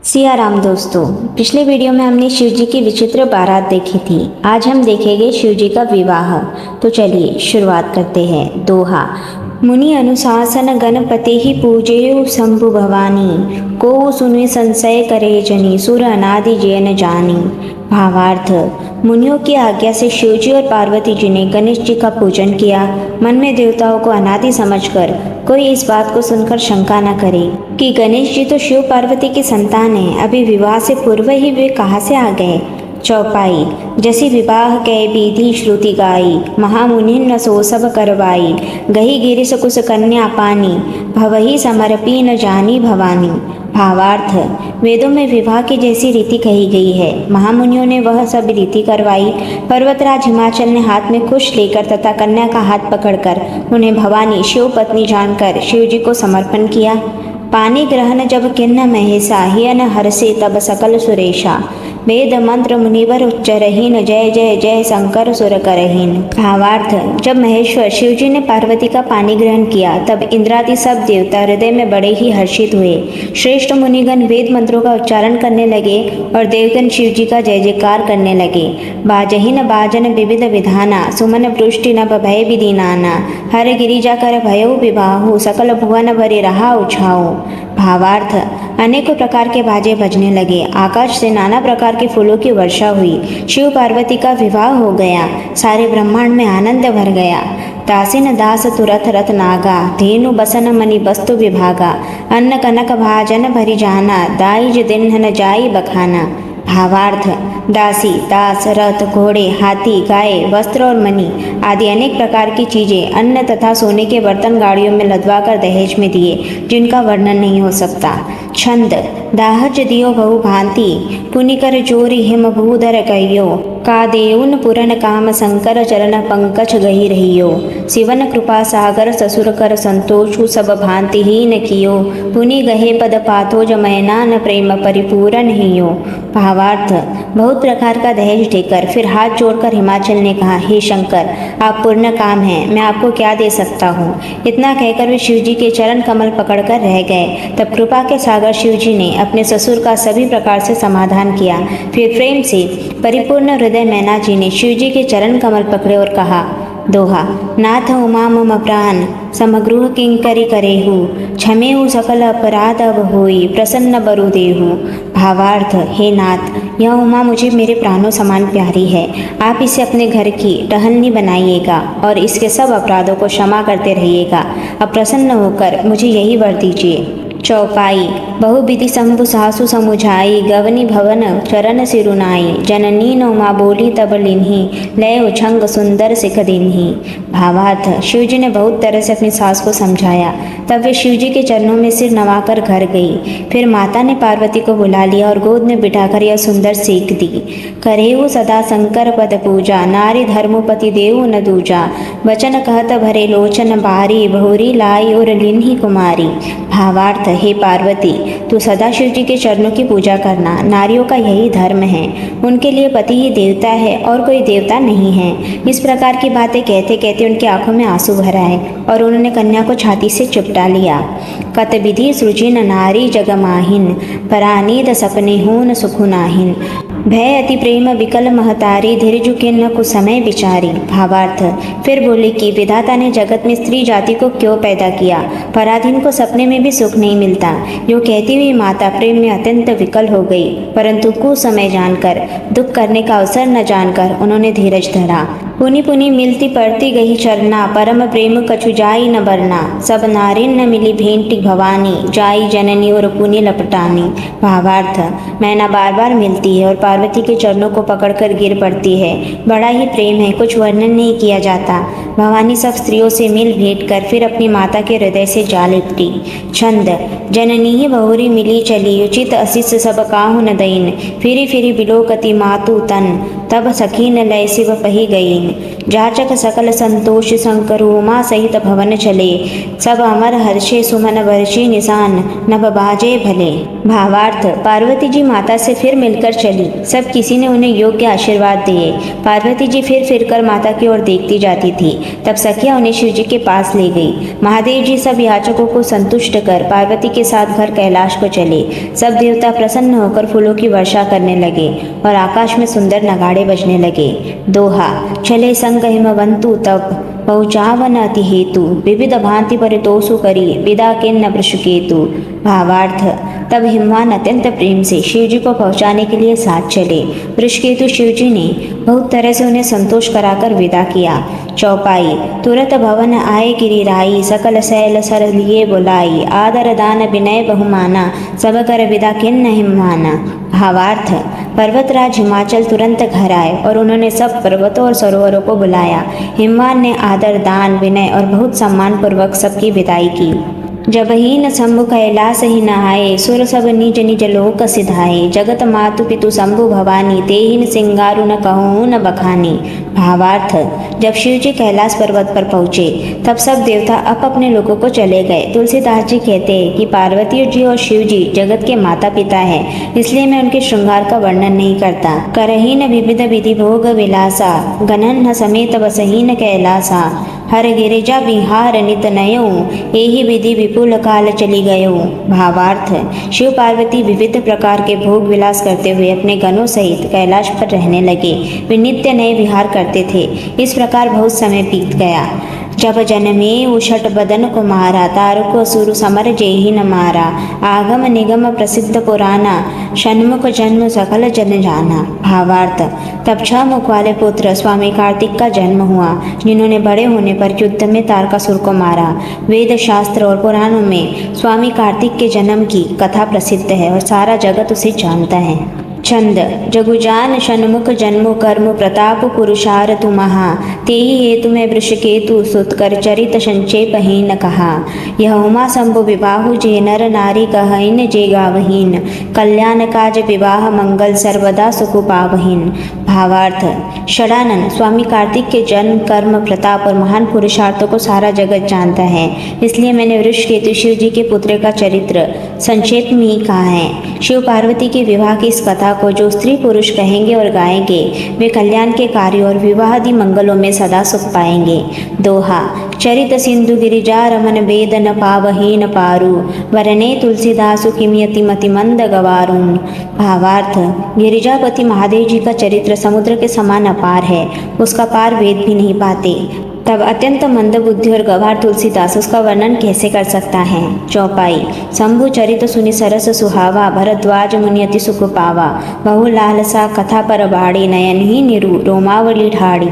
सिया राम दोस्तों, पिछले वीडियो में हमने शिव जी की विचित्र बारात देखी थी। आज हम देखेंगे शिव जी का विवाह। तो चलिए शुरुआत करते हैं। दोहा। मुनि अनुशासन गणपति ही पूजेयु शंभु भवानी, को सुनि संशय करे जनी, सुर अनादि जय न जानी। भावार्थ। मुनियों की आज्ञा से शिव जी और पार्वती जी ने गणेश जी का पूजन किया। मन में देवताओं को अनादि समझकर कोई इस बात को सुनकर शंका न करे कि गणेश जी तो शिव पार्वती की संतान है, अभी विवाह से पूर्व ही वे कहाँ से आ गए। चौपाई। जैसी विवाह कै विधि श्रुति गाई, महामुनि न सो सब करवाई, गही गिरिश कुश कन्या पानी, भवही समर्पी न जानी भवानी। भावार्थ। वेदों में विवाह की जैसी रीति कही गई है, महामुनियों ने वह सब रीति करवाई। पर्वतराज हिमाचल ने हाथ में कुश लेकर तथा कन्या का हाथ पकड़कर उन्हें भवानी शिव पत्नी जानकर शिव जी को समर्पण किया। पानी ग्रहण जब किन्न महेशा, हियन हरसे तब सकल सुरेशा, वेद मंत्र मुनिवर उच्चरहीन, जय जय जय शंकर सुर करहीन। भावार्थ। जब महेश्वर शिव जी ने पार्वती का पानी ग्रहण किया तब इंद्रादि सब देवता हृदय में बड़े ही हर्षित हुए। श्रेष्ठ मुनिगण वेद मंत्रों का उच्चारण करने लगे और देवगण शिव जी का जय जयकार करने लगे। बाजहीन बाजन विविध विधाना, सुमन पृष्टि नभ भय विधि नाना, हर गिरिजा कर भयउ विवाहु, सकल भुवन भरे रहा उछाऊ। भावार्थ। अनेकों प्रकार के बाजे बजने लगे, आकाश से नाना प्रकार के फूलों की वर्षा हुई, शिव पार्वती का विवाह हो गया, सारे ब्रह्मांड में आनंद भर गया। दासिन दास तुरथ रथ नागा, धेनु बसन मणि वस्तु विभागा, अन्न कनक भाजन भरी जाना, दाइज दिन जाई बखाना। भावार्थ। दासी, दास, रथ, घोड़े, हाथी, गाय, वस्त्र और मणि आदि अनेक प्रकार की चीजें अन्न तथा सोने के बर्तन गाड़ियों में लदवाकर दहेज में दिए, जिनका वर्णन नहीं हो सकता। छंद। दाहज दियो बहु भांति, पुनिकर जोरि हिम भूधर कहियो, का देउन पुरन काम शंकर चरण पंकज गही रहियो, शिवन कृपा सागर ससुर कर संतोषु सब भांति ही न कियो, पुनि गहे पद पाथोज मैनान प्रेम परिपूरन हियो। भावार्थ। बहुत प्रकार का दहेज देकर फिर हाथ जोड़कर हिमाचल ने कहा, हे शंकर, आप पूर्ण काम हैं, मैं आपको क्या दे सकता हूँ। इतना कहकर वे शिव जी के चरण कमल पकड़कर रह गए। तब कृपा के सागर शिव जी ने अपने ससुर का सभी प्रकार से समाधान किया। फिर प्रेम से परिपूर्ण हृदय मैना जी ने शिव जी के चरण कमल पकड़े और कहा। दोहा। नाथ उमा मम प्राण, समगृह किंकरी करेहु, क्षमेहु सकल अपराध अब होई, प्रसन्न बरु देहु। भावार्थ। हे नाथ, यह उमा मुझे मेरे प्राणों समान प्यारी है, आप इसे अपने घर की टहलनी बनाइएगा और इसके सब अपराधों को क्षमा करते रहिएगा। अब प्रसन्न होकर मुझे यही वर दीजिए। चौपाई। बहुविधि शंभु सासु समुझाई, गवनी भवन चरण सिरुनाई, जननी न उमा बोली तब लिन्ही, लय उछंग सुंदर सिख दिन्ही। भावार्थ। शिव जी ने बहुत तरह से अपनी सास को समझाया, तब वे शिव जी के चरणों में सिर नवाकर घर गई। फिर माता ने पार्वती को बुला लिया और गोद में बिठाकर यह सुंदर सीख दी। करेहु सदा शंकर पद पूजा, नारी धर्मपति देव न दूजा, वचन कहत भरे लोचन बारी, बहुरी लाई और लिन्ही कुमारी। भावार्थ। हे पार्वती, तू सदा शिव जी के चरणों की पूजा करना, नारियों का यही धर्म है, उनके लिए पति ही देवता है और कोई देवता नहीं है। इस प्रकार की बातें कहते कहते उनकी आंखों में आंसू भर आए और उन्होंने कन्या को छाती से चिपटा लिया। कत विधि सृजिन नारी जगमाहिन, परानीद सपने हून सुखु नाहिन, भय अति प्रेम विकल महतारी, धीरजु किन्न कुछ समय विचारी। भावार्थ। फिर बोले कि विधाता ने जगत में स्त्री जाति को क्यों पैदा किया, पराधीन को सपने में भी सुख नहीं मिलता। यो कहती हुई माता प्रेम में अत्यंत विकल हो गई, परंतु कुछ समय जानकर, दुख करने का अवसर न जानकर उन्होंने धीरज धरा। पुनि पुनि मिलती पड़ती गई चरना, परम प्रेम कछु जाई न बरना, सब नारिन न मिली भेंटी भवानी, जाई जननी और पुनि लपटानी। भावार्थ। मैना बार बार मिलती है और पार्वती के चरणों को पकड़कर गिर पड़ती है, बड़ा ही प्रेम है, कुछ वर्णन नहीं किया जाता। भवानी सब स्त्रियों से मिल भेंट कर फिर अपनी माता के हृदय से जा लिपटी। छंद। जननी ही बहुरी मिली चली, उचित अशिष सब काहु न दईन, फिरी फिरी बिलोकति मातु तन, तब सखी न लय शिव पही गईन। जाचक सकल संतोष शंकर उमा सहित भवन चले, सब अमर हर्षे सुमन वर्षे निशान नभ बाजे भले। भावार्थ, पार्वती जी माता से फिर मिलकर चली, सब किसी ने उन्हें योग्य आशीर्वाद दिए। पार्वती जी फिर कर माता की ओर देखती जाती थी। तब सखिया उन्हें शिव जी के पास ले गई। महादेव जी सब याचकों को संतुष्ट कर पार्वती के साथ घर कैलाश को चले। सब देवता प्रसन्न होकर फूलों की वर्षा करने लगे और आकाश में सुंदर नगाड़े बजने लगे। दोहा, चले संग हिमवंतु तब पहुँचावन अति हेतु, विविध भांति परितोषु करी विदा के न वृषकेतु। भावार्थ, तब हिमवान अत्यंत प्रेम से शिव जी को पहुँचाने के लिए साथ चले। वृषकेतु शिव जी ने बहुत तरह से उन्हें संतोष कराकर विदा किया। चौपाई, तुरत भवन आए गिरिराई, सकल शैल सर लिए बुलाई, आदर दान विनय बहुमाना, सब कर विदा किन्न हिमवाना। भावार्थ, पर्वतराज हिमाचल तुरंत घर आए और उन्होंने सब पर्वतों और सरोवरों को बुलाया। हिमवान ने आदर दान विनय और बहुत सम्मान पूर्वक सबकी विदाई की। जब हीन शंभु कैलास ही नहाए, सुर सब निज निज लोक सिधाए, जगत मातु पितु शंभु भवानी, तेहिन सिंगारु न कहूँ न बखानी। भावार्थ, जब शिव जी कैलाश पर्वत पर पहुँचे तब सब देवता अपने लोगों को चले गए। तुलसीदास जी कहते हैं कि पार्वती जी और शिव जी जगत के माता पिता हैं, इसलिए मैं उनके श्रृंगार का वर्णन नहीं करता। करहीन विविध विधि भोग विलासा, गणन समेत बसहीन कैलासा, हर गिरिजा बिहार नित नयऊ, एहि विधि विपुल काल चली गयऊ। भावार्थ, शिव पार्वती विविध प्रकार के भोग विलास करते हुए अपने गणों सहित कैलाश पर रहने लगे। वे नित्य नए विहार करते थे। इस प्रकार बहुत समय बीत गया। जब जनमे उषट बदन कुमारा, तारक असुर समर जेहि न मारा, आगम निगम प्रसिद्ध पुराना, षण्मुख जन्म सकल जन जाना। भावार्थ, तब 6 मुख वाले पुत्र स्वामी कार्तिक का जन्म हुआ, जिन्होंने बड़े होने पर युद्ध में तारकासुर को मारा। वेद शास्त्र और पुराणों में स्वामी कार्तिक के जन्म की कथा प्रसिद्ध है और सारा जगत उसे जानता है। छंद, जगुजान षण्मुख जन्मु कर्म प्रताप पुरुषारतु महा, तेहि हेतु में वृषकेतु सुत कर चरित संक्षेप हीन कहा। यह उमा शंभु विबाहु जे नर नारी कहइन जे गावहीन, कल्याण काज विवाह मंगल सर्वदा सुख पावहीन। भावार्थ, षडानन स्वामी कार्तिक के जन्म कर्म प्रताप और महान पुरुषार्थों को सारा जगत जानता है, इसलिए मैंने वृषकेतु शिव जी के पुत्र का चरित्र संक्षेप में ही कहा है। शिव पार्वती के विवाह की इस कथा को जो स्त्री पुरुष कहेंगे और गाएंगे वे कल्याण के कार्यों और विवाहादि मंगलों में सदा सुख पाएंगे। दोहा, चरित सिंधु गिरिजा रमन वेद न पावहीन पारु, वरने तुलसीदासु किमियति मति मंद गवारून। भावार्थ, गिरिजापति महादेव जी का चरित्र समुद्र के समान अपार है, उसका पार वेद भी नहीं पाते। तब अत्यंत मंद बुद्धि और गवार तुलसीदास उसका वर्णन कैसे कर सकता है। चौपाई, शंभु चरित सुनि सरस सुहावा, भरद्वाज मुनि अति सुख पावा, बहु लालसा कथा पर बाड़ी, नयन ही निरु रोमावली ढाड़ी।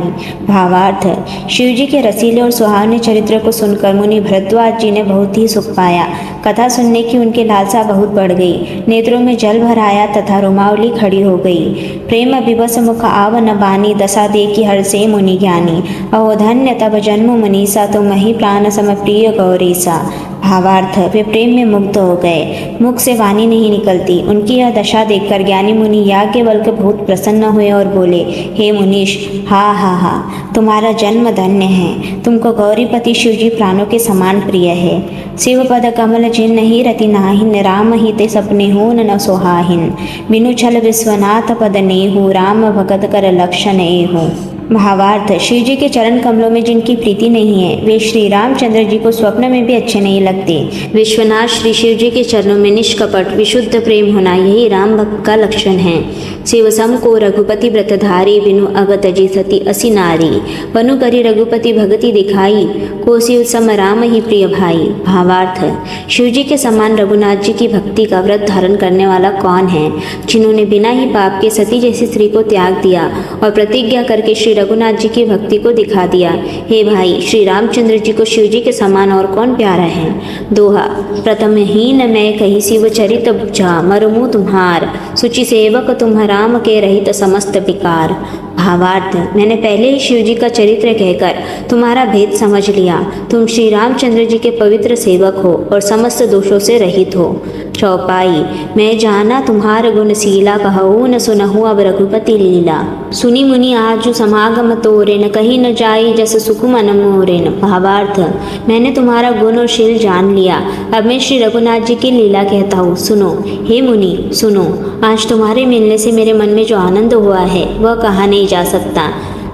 भावार्थ, शिव जी के रसीले और सुहावने चरित्र को सुनकर मुनि भरद्वाज जी ने बहुत ही सुख पाया। कथा सुनने की उनकी लालसा बहुत बढ़ गई, नेत्रों में जल भर आया तथा रोमावली खड़ी हो गई। प्रेम विवश मुख आव न बानी, दशा देखी हर्षे मुनि ज्ञानी, अहो धन्य तब जन्म मनीषा, तुम ही प्राण सम प्रिय गौरीसा। भावार्थ, वे प्रेम में मुग्ध हो गए, मुख से वाणी नहीं निकलती। उनकी यह दशा देखकर ज्ञानी मुनि याज्ञवल्क्य बहुत प्रसन्न हुए और बोले, हे मुनीश, हा हा हा, तुम्हारा जन्म धन्य है। तुमको गौरीपति शिवजी प्राणों के समान प्रिय है। शिव पद कमल जिन ही रति नाहिन, राम ही ते सपने होन न सोहाहिन, बिनु छल विश्वनाथ पद नेहु, राम भगत कर लक्षण एहु। भावार्थ, शिव जी के चरण कमलों में जिनकी प्रीति नहीं है वे श्री रामचंद्र जी को स्वप्न में भी अच्छे नहीं लगते। विश्वनाथ श्री शिव जी के चरणों में निष्कपट विशुद्ध प्रेम होना यही राम भक्त का लक्षण है। शिव सम को रघुपति व्रतधारी, बिनु अगत जी सती असी नारी, बनु करी रघुपति भगति दिखाई, को शिव सम राम ही प्रिय भाई। भावार्थ, शिव जी के समान रघुनाथ जी की भक्ति का व्रत धारण करने वाला कौन है, जिन्होंने बिना ही पाप के सती जैसी स्त्री को त्याग दिया और प्रतिज्ञा करके श्री रघुनाथ जी की भक्ति को दिखा दिया। हे भाई, श्री रामचंद्र जी को शिव जी के समान और कौन प्यारा है। दोहा, प्रथम हीन मैं कही शिव चरित बुझा, मरमु तुम्हार, सुचि सेवक तुम राम के रहित समस्त विकार। भावार्थ, मैंने पहले ही शिव जी का चरित्र कहकर तुम्हारा भेद समझ लिया। तुम श्री रामचंद्र जी के पवित्र सेवक हो और समस्त दोषों से रहित हो। चौपाई, मैं जाना तुम्हार गुणशीला, कहूँ न सुनहु अब रघुपति लीला। सुनी मुनि आजु समागम तोरेन, कहीं न जाई जस सुख मन मोरेन। भावार्थ, मैंने तुम्हारा गुण और शील जान लिया। अब मैं श्री रघुनाथ जी की लीला कहता हूँ, सुनो। हे मुनि सुनो, आज तुम्हारे मिलने से मेरे मन में जो आनंद हुआ है वह कहा नहीं जा सकता।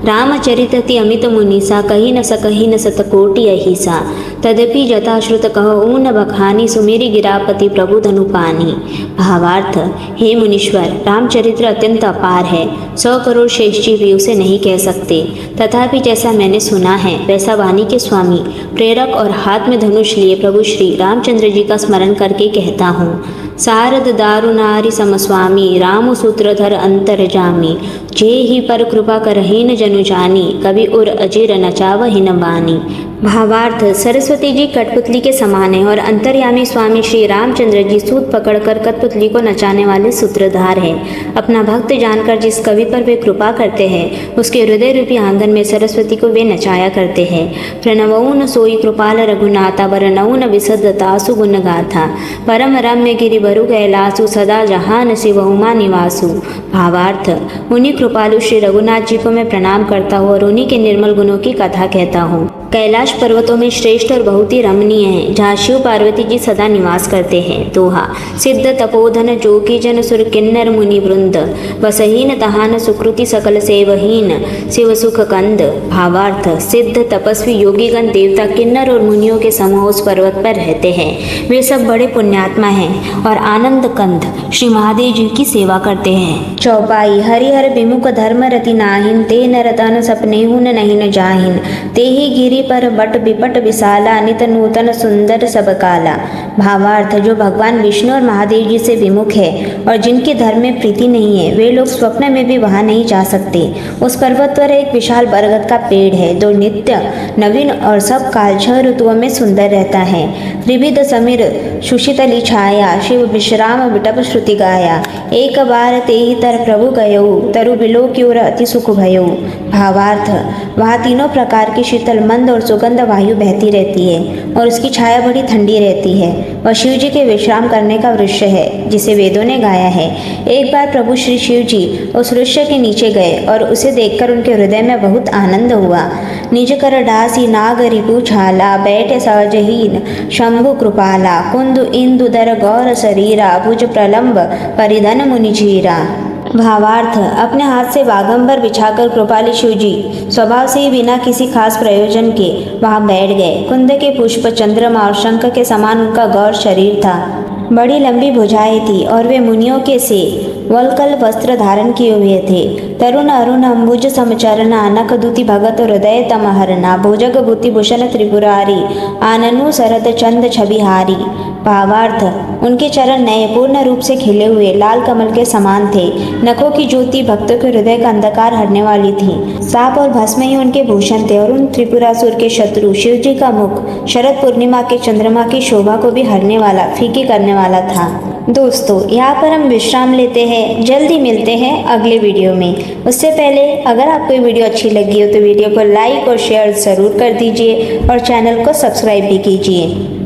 रामचरितति अमित मुनीसा, कही न सकही न सतकोटि अहिसा। तदपि जथाश्रुत कहूँ न बखानी, सुमेरी गिरापति प्रभु धनुपानी। भावार्थ, हे मुनीश्वर, रामचरित्र अत्यंत अपार है। 100 करोड़ शेष जी भी उसे नहीं कह सकते। तथापि जैसा मैंने सुना है वैसा वाणी के स्वामी, प्रेरक और हाथ में धनुष लिए प्रभु श्री रामचंद्र जी का स्मरण करके कहता हूँ। सारद दारुनारी समस्वामी, राम सूत्रधर अंतरजामी। जे ही पर कृपा करहीन जनु जानी, कभी उर अजीर नचावहीन बानी। भावार्थ, सरस्वती जी कठपुतली के समान है और अंतर्यामी स्वामी श्री रामचंद्र जी सूत पकड़कर कठपुतली को नचाने वाले सूत्रधार है। अपना भक्त जानकर जिस कवि पर वे कृपा करते हैं उसके हृदय रूपी आंगन में सरस्वती को वे नचाया करते हैं। प्रणवऊन सोई कृपाल रघुनाथा, वरनऊन विशदतासु गुण गाथा। परम रम्य गिरि बरु कैलासु, सदा जहान शिव उमा निवासु। भावार्थ, उन्हीं कृपालु श्री रघुनाथ जी को मैं प्रणाम करता हूँ और उन्हीं के निर्मल गुणों की कथा कहता हूँ। कैलाश पर्वतों में श्रेष्ठ और बहुत ही रमणीय है, जहाँ शिव पार्वती जी सदा निवास करते हैं। दोहा, सिद्ध तपोधन जोगी जन सुर किन्नर मुनि वृंद, बसहीन तहान सुकृति सकल सेवहीन, शिव सुख कंद। भावार्थ, सिद्ध तपस्वी योगीगण देवता किन्नर और मुनियों के समूह उस पर्वत पर रहते हैं। वे सब बड़े पुण्यात्मा हैं और आनंद कंद श्री महादेव जी की सेवा करते हैं। चौपाई, हरिहर विमुख धर्म रति नाहिन, ते नर तन सपने हुन नहीं न जाहिन। ते ही गिरि पर बट विपट विशाला, नित नूतन सुंदर सब काला। भावार्थ, जो भगवान विष्णु और महादेव जी से विमुख है और जिनके धर्म में प्रीति नहीं है वे लोग स्वप्न में भी वहां नहीं जा सकते। उस पर्वत पर एक विशाल बरगद का पेड़ है जो नित्य नवीन और सब काल 6 ऋतुओं में सुंदर रहता है। त्रिविध समीर सुशीतली छाया, शिव विश्राम विटप श्रुति गाया। एक बार ते ही तर प्रभु गयऊ, तरु बिलो की ओर अति सुख भयऊ। भावार्थ, वहाँ तीनों प्रकार की शीतल मंद और सुगंध वायु बहती रहती है और उसकी छाया बड़ी ठंडी रहती है। वह शिव जी के विश्राम करने का वृक्ष है जिसे वेदों ने गाया है। एक बार प्रभु श्री शिव जी उस वृक्ष के नीचे गए और उसे देखकर उनके हृदय में बहुत आनंद हुआ। निज कर डासी नाग रिपु छाला, बैठे सहजहीन शंभु कृपाला। कुंद इंदु दर गौर शरीरा, भुज प्रलंब परिधन मुनि जीरा। भावार्थ, अपने हाथ से बागंबर बिछाकर कृपाली शिव जी स्वभाव से ही बिना किसी खास प्रयोजन के वहां बैठ गए। कुंद के पुष्प, चंद्रमा और शंख के समान उनका गौर शरीर था। बड़ी लंबी भुजाएं थी और वे मुनियों के से वलकल वस्त्र धारण किए हुए थे। तरुण अरुण अंबुज समचरना, नख दूति भगत हृदय तमहरना। भुजग भूति भूषण त्रिपुरारी, आननु शरद चंद छबिहारी। भावार्थ, उनके चरण नए पूर्ण रूप से खिले हुए लाल कमल के समान थे। नखों की ज्योति भक्तों के हृदय का अंधकार हरने वाली थी। साप और भस्म ही उनके भूषण थे और उन त्रिपुरासुर के शत्रु शिव जी का मुख शरद पूर्णिमा के चंद्रमा की शोभा को भी हरने वाला, फीकी करने वाला था। दोस्तों, यहाँ पर हम विश्राम लेते हैं। जल्दी मिलते हैं अगले वीडियो में। उससे पहले अगर आपको ये वीडियो अच्छी लगी हो तो वीडियो को लाइक और शेयर ज़रूर कर दीजिए और चैनल को सब्सक्राइब भी कीजिए।